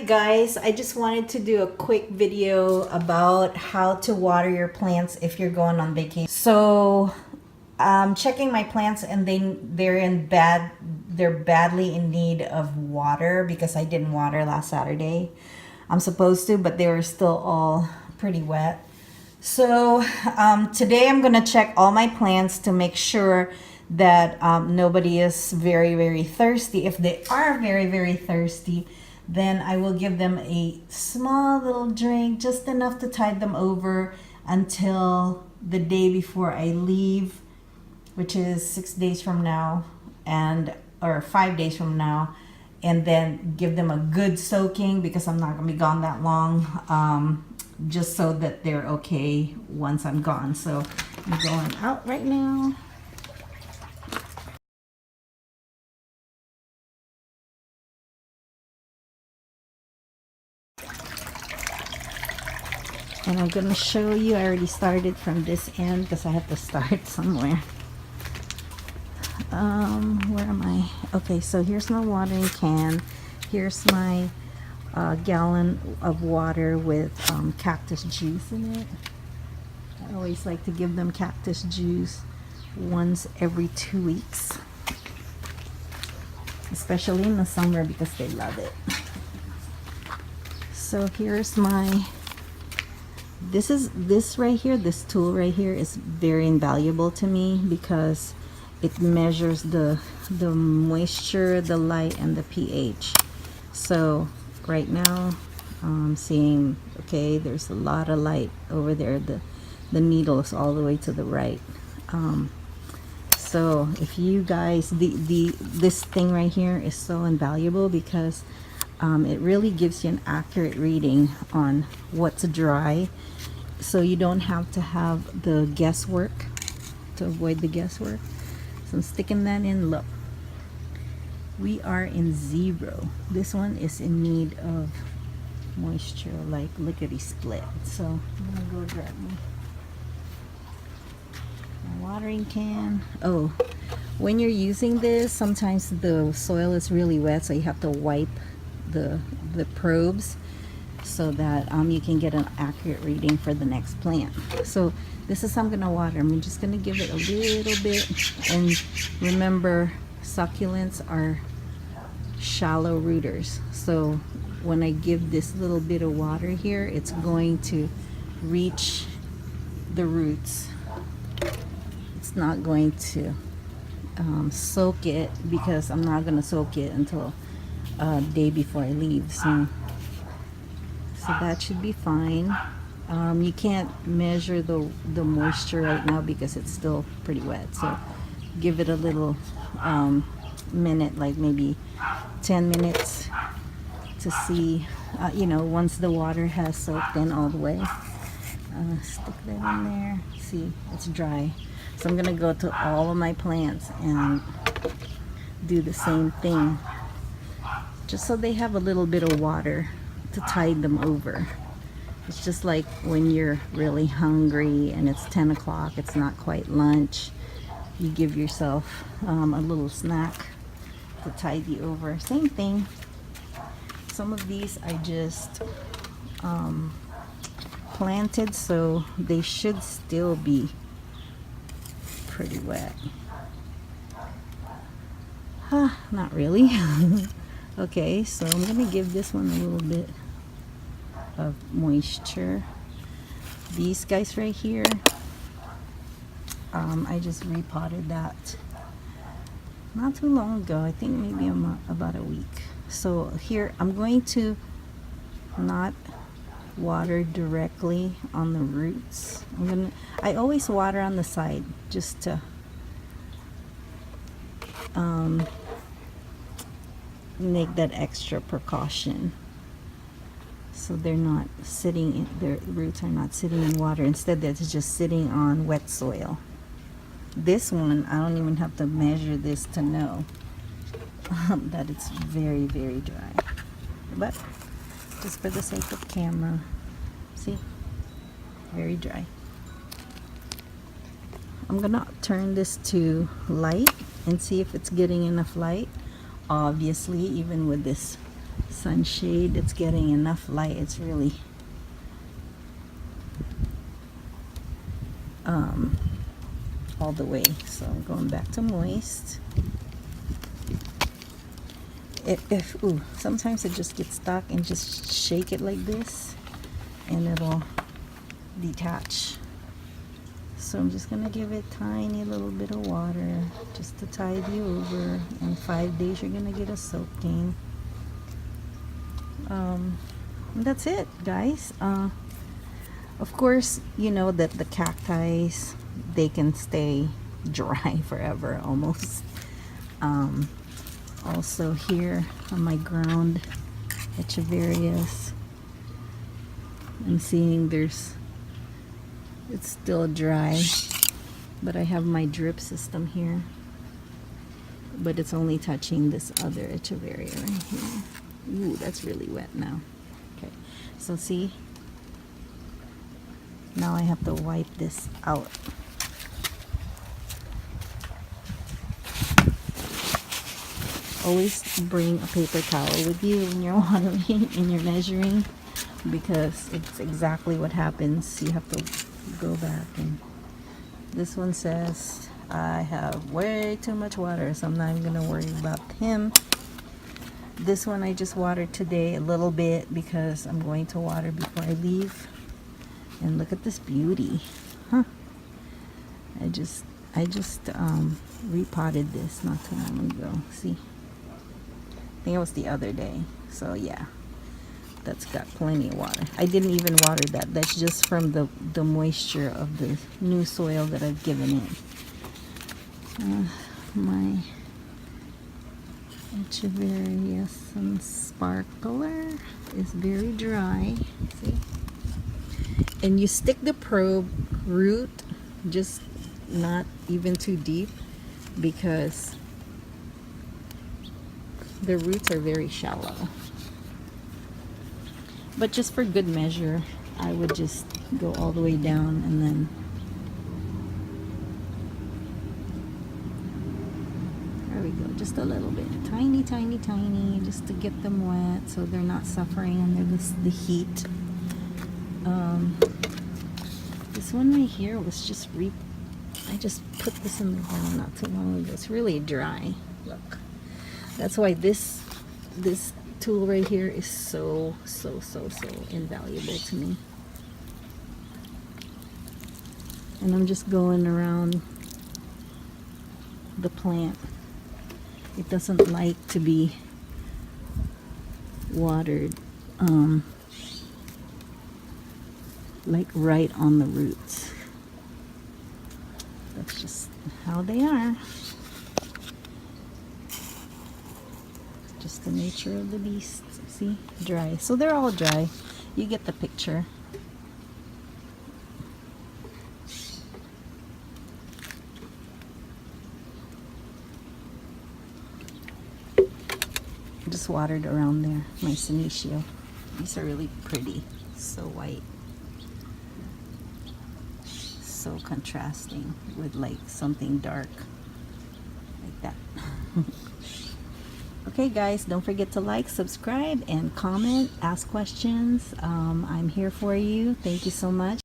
guys, I just wanted to do a quick video about how to water your plants if you're going on vacation. So I'm checking my plants and they're badly in need of water because I didn't water last Saturday. I'm supposed to, but they were still all pretty wet. So today I'm gonna check all my plants to make sure that nobody is very, very thirsty. If they are very, very thirsty, then I will give them a small little drink, just enough to tide them over until the day before I leave, which is 6 days from now, or 5 days from now, and then give them a good soaking because I'm not gonna be gone that long, just so that they're okay once I'm gone. So I'm going out right now. And I'm gonna show you, I already started from this end because I have to start somewhere. Where am I? Okay, so here's my watering can. Here's my gallon of water with cactus juice in it. I always like to give them cactus juice once every 2 weeks, especially in the summer because they love it. So here's my, this right here, this tool right here is very invaluable to me because it measures the moisture, the light, and the pH. So right now I'm seeing, okay, there's a lot of light over there. The needle is all the way to the right. So if you guys, this thing right here is so invaluable because it really gives you an accurate reading on what's dry, so you don't have to have the guesswork, to avoid the guesswork. So I'm sticking that in. Look, we are in 0. This one is in need of moisture, like lickety split. So I'm gonna go grab my watering can. Oh, when you're using this, sometimes the soil is really wet, so you have to wipe the probes so that you can get an accurate reading for the next plant. So this is how I'm gonna water. I'm just gonna give it a little bit, and remember, succulents are shallow rooters. So when I give this little bit of water here, it's going to reach the roots. It's not going to soak it because I'm not gonna soak it until day before I leave. So that should be fine. You can't measure the moisture right now because it's still pretty wet. So give it a little minute, like maybe 10 minutes to see, once the water has soaked in all the way. Stick that in there. See, it's dry. So I'm gonna go to all of my plants and do the same thing, just so they have a little bit of water to tide them over. It's just like when you're really hungry and it's 10 o'clock, it's not quite lunch, you give yourself a little snack to tide you over. Same thing. Some of these I just planted, so they should still be pretty wet. Not really. Okay, so I'm gonna give this one a little bit of moisture. These guys right here, I just repotted that not too long ago. I think maybe about a week. So here I'm going to not water directly on the roots. I always water on the side just to make that extra precaution, so they're not sitting in, their roots are not sitting in water. Instead, they're just sitting on wet soil. This one, I don't even have to measure this to know that it's very, very dry. But just for the sake of camera, see, very dry. I'm gonna turn this to light and see if it's getting enough light. Obviously, even with this sunshade. It's getting enough light. It's really all the way. So I'm going back to moist. Ooh, sometimes it just gets stuck, and just shake it like this and it'll detach. So I'm just gonna give it tiny little bit of water just to tide you over. In 5 days you're gonna get a soaking. That's it, guys. Of course, you know that the cacti, they can stay dry forever almost. Also here on my ground echeverias, I'm seeing it's still dry, but I have my drip system here, but it's only touching this other echeveria right here. Ooh, that's really wet now. Okay, so see, now I have to wipe this out. Always bring a paper towel with you when you're watering and you're measuring, because it's exactly what happens. You have to go back, and this one says I have way too much water, so I'm not even gonna worry about him. This one I just watered today a little bit because I'm going to water before I leave. And look at this beauty, huh? I just repotted this not too long ago. See, I think it was the other day. So yeah, that's got plenty of water. I didn't even water that. That's just from the moisture of the new soil that I've given it. My echeveria sparkler is very dry. See? And you stick the probe root, just not even too deep, because the roots are very shallow. But just for good measure, I would just go all the way down, and then there we go, just a little bit, tiny, just to get them wet so they're not suffering under the heat. This one right here was just I just put this in the ground not too long ago. It's really dry. Look, that's why this tool right here is so invaluable to me. And I'm just going around the plant. It doesn't like to be watered like right on the roots. That's just how they are. Just the nature of the beast. See, dry. So they're all dry. You get the picture. Just watered around there. My senecio. These are really pretty. So white. So contrasting with like something dark like that. Okay guys, don't forget to like, subscribe, and comment, ask questions. I'm here for you. Thank you so much.